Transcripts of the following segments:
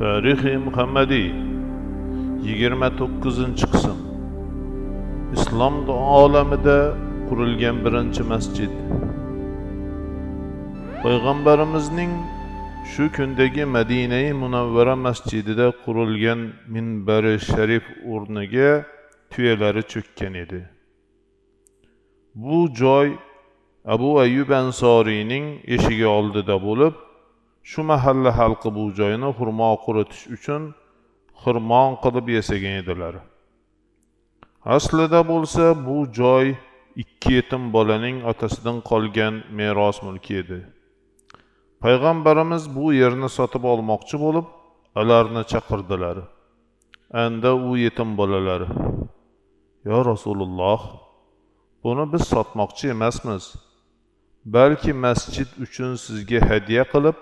Tarixi Muhammadiy 29-qism. Islom olamida qurilgan birinchi masjid. Payg'ambarimizning shu kundagi Madina-i Munawvara masjidida qurilgan minbari sharif o'rniga tuyalari cho'kkan edi. Bu joy Abu Ayyub Ansoriyning eshigi oldida bo'lib, shu mahalla xalqi bu joyni xurmo quritish uchun xirmon qilib yasagan edilar. Aslida bo'lsa bu joy ikki yetim bolaning otasidan qolgan meros mulki edi. Payg'ambarimiz bu yerni sotib olmoqchi bo'lib, ularni chaqirdilar. Anda u yetim bolalar: "Ya Rasululloh, buni biz sotmoqchi emasmiz. Balki masjid uchun sizga hadiya qilib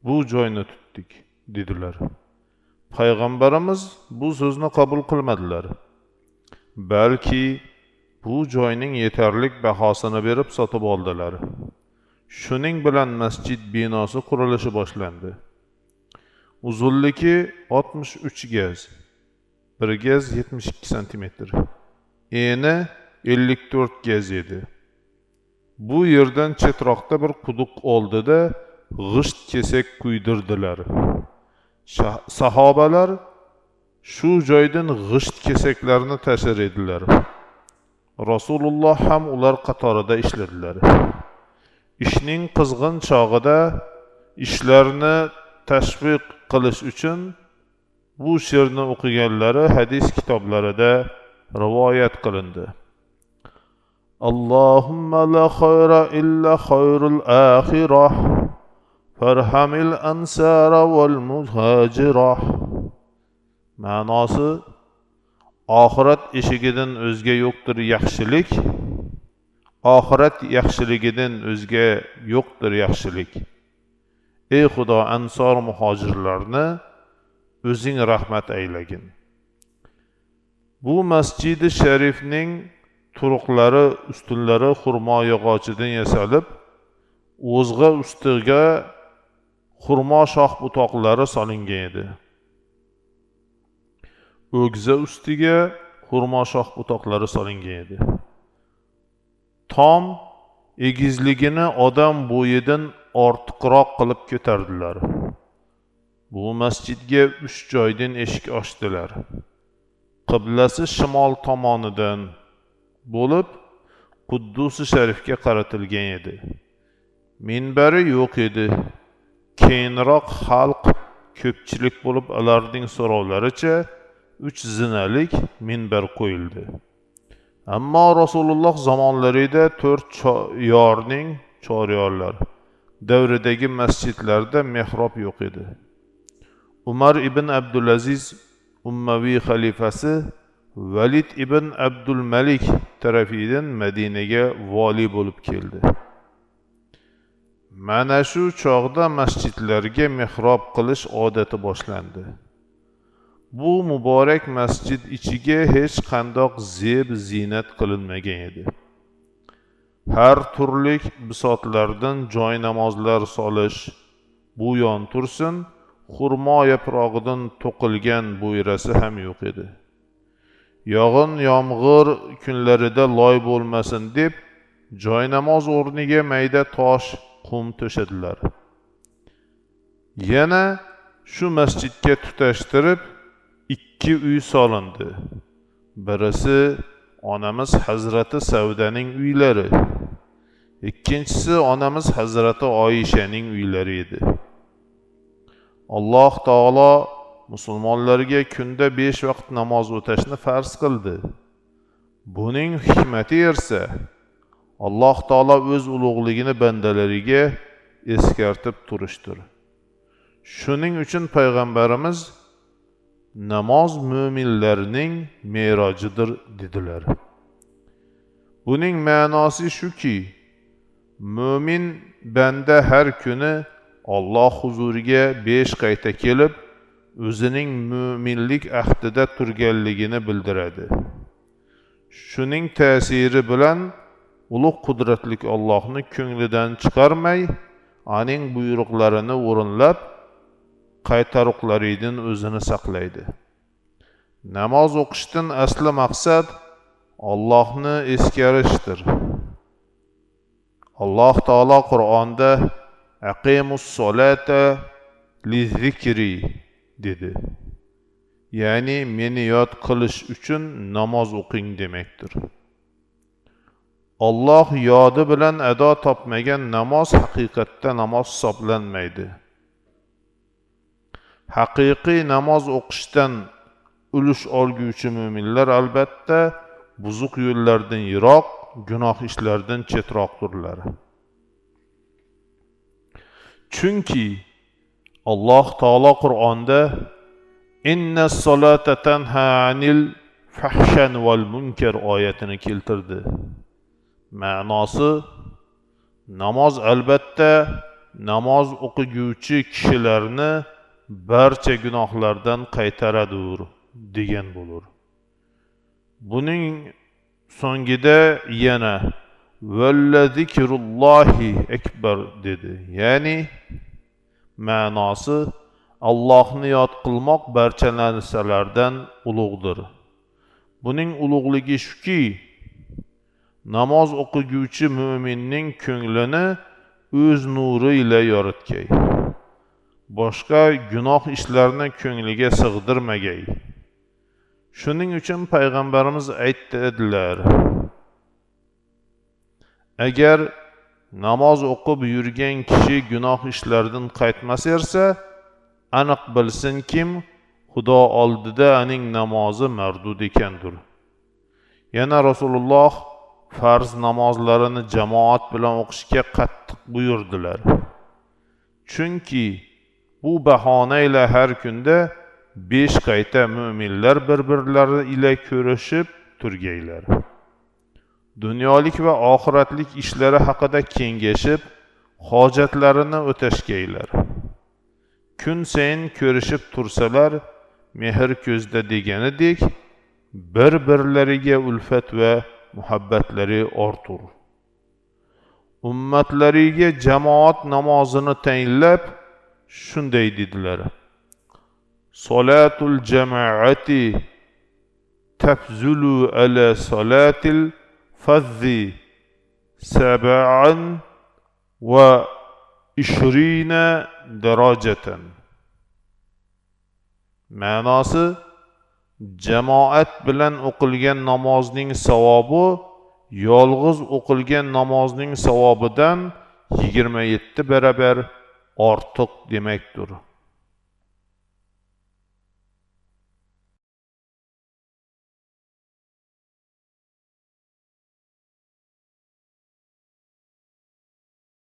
bu joyni tutdik" dedilar. Payg'ambarimiz bu so'zni qabul qilmadilar. Balki bu joyning yetarlik bahosini berib sotib oldilar. Shuning bilan masjid binosi qurilishi boshlandi. Uzunligi 63 gaz, 1 gaz 72 cm. Eni 54 gaz edi. Bu yerdan chetroqda bir quduq oldida g'isht kesak kuydirdilar. Sahobalar shu joydan g'isht kesaklarni tashir edilar. Rasululloh ham ular qatorida ishladilar. Ishning qizg'in chog'ida ishlarni tashviq qilish uchun bu she'rni o'qiganlari hadis kitoblarida rivoyat qilindi. Allohumma la khayra illa khayrul akhirah farhamil ansara wal muhajirah. Ma'nosi: oxirat eshigidan o'zga yo'qdir yaxshilik, oxirat yaxshiligidan o'zga yo'qdir yaxshilik. Ey Xudo, ansor muhojirlarni o'zing rahmat aylagin. Bu masjidi sharifning turuqlari, ustunlari xurmo yog'ochidan yasalib, o'zg'a ustiga xurmo shox butoqlari solingan edi. O'g'za ustiga xurmo shox butoqlari solingan edi. Tom egizligini odam bo'yidan ortiqroq qilib ko'tardilar. Bu masjidga 3 joydan eshik ochdilar. Qiblasi shimol tomonidan bo'lib, Quddus-i Sharifga qaratilgan edi. Minbari yo'q edi. Keyinroq xalq ko'pchilik bo'lib, ularning so'rovlaricha 3 zinalik minbar qo'yildi. Ammo Rasululloh zamonlarida 4 yorning choryorlar davridagi masjidlarda mehrob yo'q edi. Umar ibn Abdulaziz Ummaviy xalifasi Valid ibn Abdul Malik tarafidan Madinaga vali bo'lib keldi. Mana shu chog'da masjidlarga mehrob qilish odati boshlandi. Bu muborak masjid ichiga hech qandoq zeb ziynat qilinmagan edi. Har turli bisotlardan joy namozlar solish, bu yon tursin, xurmo yaprog'idan to'qilgan bo'yrasi ham yo'q edi. Yog'in yomg'ir kunlarida loy bo'lmasin deb joy namoz o'rniga mayda tosh, qum to'shadilar. Yana shu masjidga tutashtirib 2 uy solindi. Birisi onamiz Hazrati Savdaning uylari, ikkinchisi onamiz Hazrati Oyishaning uylari edi. Alloh taolo musulmonlarga kunda 5 vaqt namoz o'tashni farz qildi. Buning hikmati esa Alloh taolo o'z ulug'ligini bandalariga eskartib turishdir. Shuning uchun payg'ambarimiz namoz mo'minlarning merojidir dedilar. Buning ma'nosi shuki, mo'min banda har kuni Alloh huzuriga 5 qayta kelib, o'zining mo'minlik ahdida turganligini bildiradi. Shuning ta'siri bilan ulug' qudratli Allohni ko'nglidan chiqarmay, aning buyruqlarini o'rinlab, qaytaruqlaridan o'zini saqlaydi. Namoz o'qishdan asli maqsad Allohni eskarishdir. Alloh taolo Qur'onda aqimus solata lizikri dedi. Ya'ni meni yod qilish uchun namoz o'qing demakdir. Alloh yodi bilan ado topmagan namoz haqiqatda namoz hisoblanmaydi. Haqiqiy namoz o'qishdan ulush olguvchi mu'minlar albatta buzuq yo'llardan yiroq, gunoh ishlardan chetroqdirlar. Chunki Alloh taolo Qur'onda inna solata tanha anil fahshan wal munkar oyatini keltirdi. Ma'nosi namoz albatta namoz o'qiguvchi kishilarni barcha gunohlardan qaytaradir degan bo'lar. Buning so'ngida yana vallazikrullahi akbar dedi. Ya'ni ma'nosi Allohni yod qilmoq barcha narsalardan ulug'dir. Buning ulug'ligi shuki, namoz o'qiguvchi mu'minning ko'nglini o'z nuri ila yoritgay. Boshqa gunoh ishlarni ko'ngliga sig'dirmagay. Shuning uchun payg'ambarimiz aytdilar: agar namoz o'qib yurgan kishi gunoh ishlardan qaytmas esa, aniq bilsin kim Xudo oldida aning namozi mardud ekandir. Yana Rasululloh farz namozlarini jamoat bilan o'qishga qattiq buyurdilar. Chunki bu bahona ila har kunda 5 qayta mu'minlar bir-birlari ila ko'rishib turgaylar. Dunyolik va oxiratlik ishlari haqida kengashib, hojatlarini o'tashgaylar. Kun sayin ko'rishib tursalar, mehr ko'zda deganidek, bir-birlariga ulfat va muhabbatlari ortur. Ummatlariga jamoat namozini tayinlab shunday dedilar: Salatul jamaati tafzulu ala salatil fazzi sab'an wa 20 darajatan. Ma'nosi jamoat bilan o'qilgan namozning savobi yolg'iz o'qilgan namozning savobidan 27 barobar ortiq demakdir.